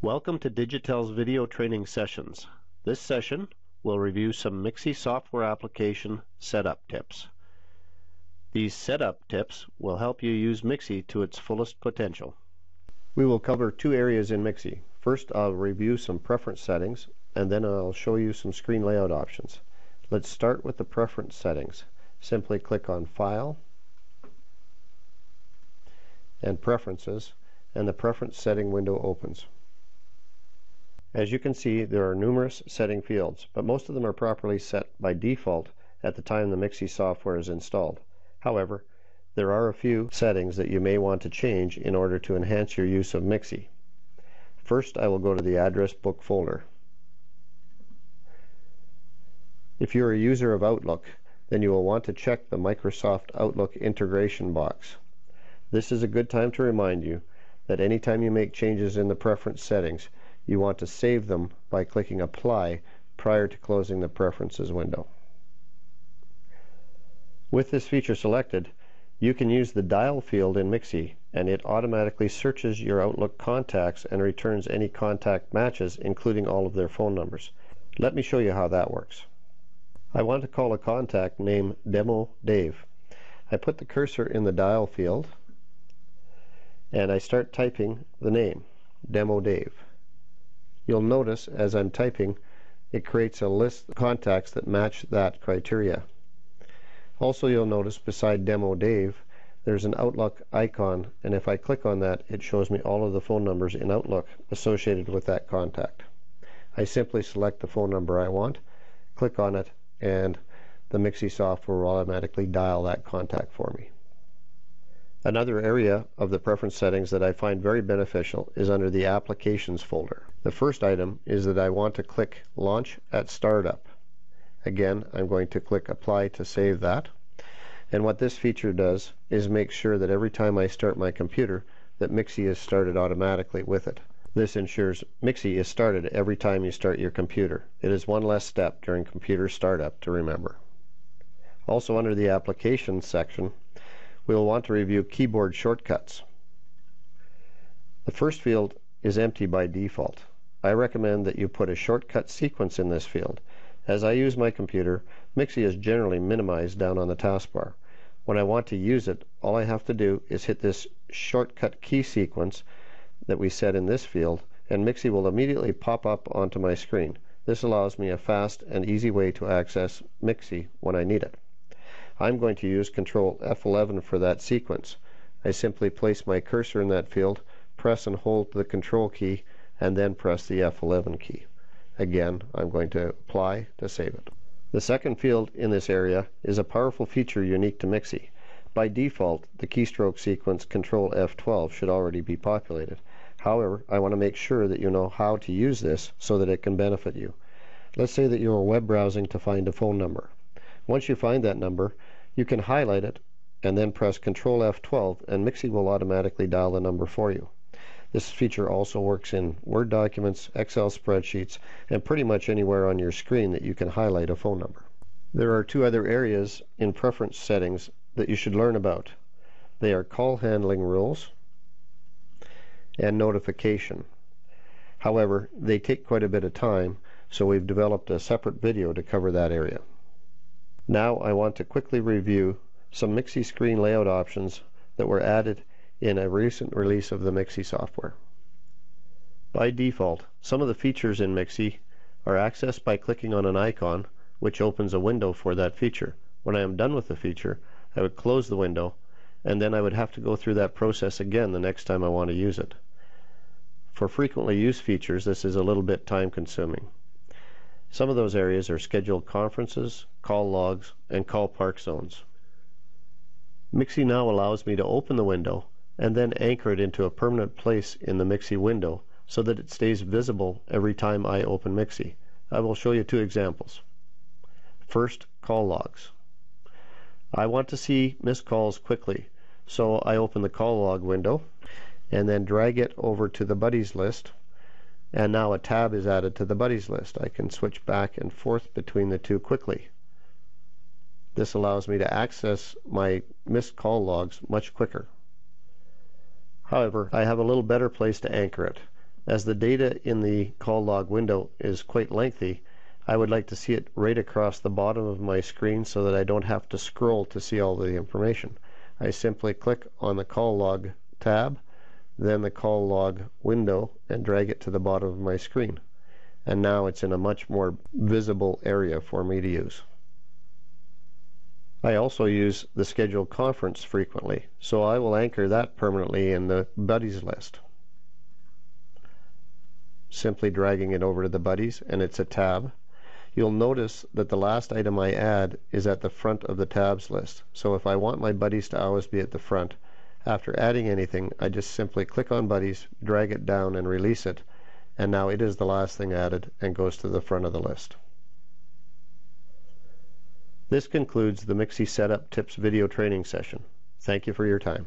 Welcome to Digitel's video training sessions. This session will review some MXIE software application setup tips. These setup tips will help you use MXIE to its fullest potential. We will cover two areas in MXIE. First, I'll review some preference settings, and then I'll show you some screen layout options. Let's start with the preference settings. Simply click on File and Preferences, and the preference setting window opens. As you can see, there are numerous setting fields, but most of them are properly set by default at the time the MXIE software is installed. However, there are a few settings that you may want to change in order to enhance your use of MXIE. First, I will go to the address book folder. If you're a user of Outlook, then you will want to check the Microsoft Outlook integration box. This is a good time to remind you that anytime you make changes in the preference settings, you want to save them by clicking Apply prior to closing the Preferences window. With this feature selected, you can use the dial field in MXIE, and it automatically searches your Outlook contacts and returns any contact matches, including all of their phone numbers. Let me show you how that works. I want to call a contact named Demo Dave. I put the cursor in the dial field, and I start typing the name, Demo Dave. You'll notice as I'm typing, it creates a list of contacts that match that criteria. Also, you'll notice beside Demo Dave, there's an Outlook icon, and if I click on that, it shows me all of the phone numbers in Outlook associated with that contact. I simply select the phone number I want, click on it, and the MXIE software will automatically dial that contact for me. Another area of the preference settings that I find very beneficial is under the Applications folder. The first item is that I want to click Launch at Startup. Again, I'm going to click Apply to save that. And what this feature does is make sure that every time I start my computer, that MXIE is started automatically with it. This ensures MXIE is started every time you start your computer. It is one less step during computer startup to remember. Also under the Applications section, we'll want to review keyboard shortcuts. The first field is empty by default. I recommend that you put a shortcut sequence in this field. As I use my computer, MXIE is generally minimized down on the taskbar. When I want to use it, all I have to do is hit this shortcut key sequence that we set in this field, and MXIE will immediately pop up onto my screen. This allows me a fast and easy way to access MXIE when I need it. I'm going to use Control F11 for that sequence. I simply place my cursor in that field, press and hold the Control key, and then press the F11 key. Again, I'm going to Apply to save it. The second field in this area is a powerful feature unique to MXIE. By default, the keystroke sequence Control F12 should already be populated. However, I want to make sure that you know how to use this so that it can benefit you. Let's say that you are web browsing to find a phone number. Once you find that number, you can highlight it and then press Control F12, and MXIE will automatically dial the number for you. This feature also works in Word documents, Excel spreadsheets, and pretty much anywhere on your screen that you can highlight a phone number. There are two other areas in preference settings that you should learn about. They are call handling rules and notification. However, they take quite a bit of time, so we've developed a separate video to cover that area. Now I want to quickly review some MXIE screen layout options that were added in a recent release of the MXIE software. By default, some of the features in MXIE are accessed by clicking on an icon, which opens a window for that feature. When I am done with the feature, I would close the window, and then I would have to go through that process again the next time I want to use it. For frequently used features, this is a little bit time consuming. Some of those areas are scheduled conferences, call logs, and call park zones. MXIE now allows me to open the window and then anchor it into a permanent place in the MXIE window so that it stays visible every time I open MXIE. I will show you two examples. First, call logs. I want to see missed calls quickly, so I open the call log window and then drag it over to the buddies list, and now a tab is added to the buddies list. I can switch back and forth between the two quickly. This allows me to access my missed call logs much quicker. However, I have a little better place to anchor it. As the data in the call log window is quite lengthy, I would like to see it right across the bottom of my screen so that I don't have to scroll to see all the information. I simply click on the call log tab, then the call log window, and drag it to the bottom of my screen. And now it's in a much more visible area for me to use. I also use the scheduled conference frequently, so I will anchor that permanently in the buddies list. Simply dragging it over to the buddies, and it's a tab. You'll notice that the last item I add is at the front of the tabs list. So if I want my buddies to always be at the front, after adding anything, I just simply click on buddies, drag it down and release it, and now it is the last thing added and goes to the front of the list. This concludes the MXIE Setup Tips video training session. Thank you for your time.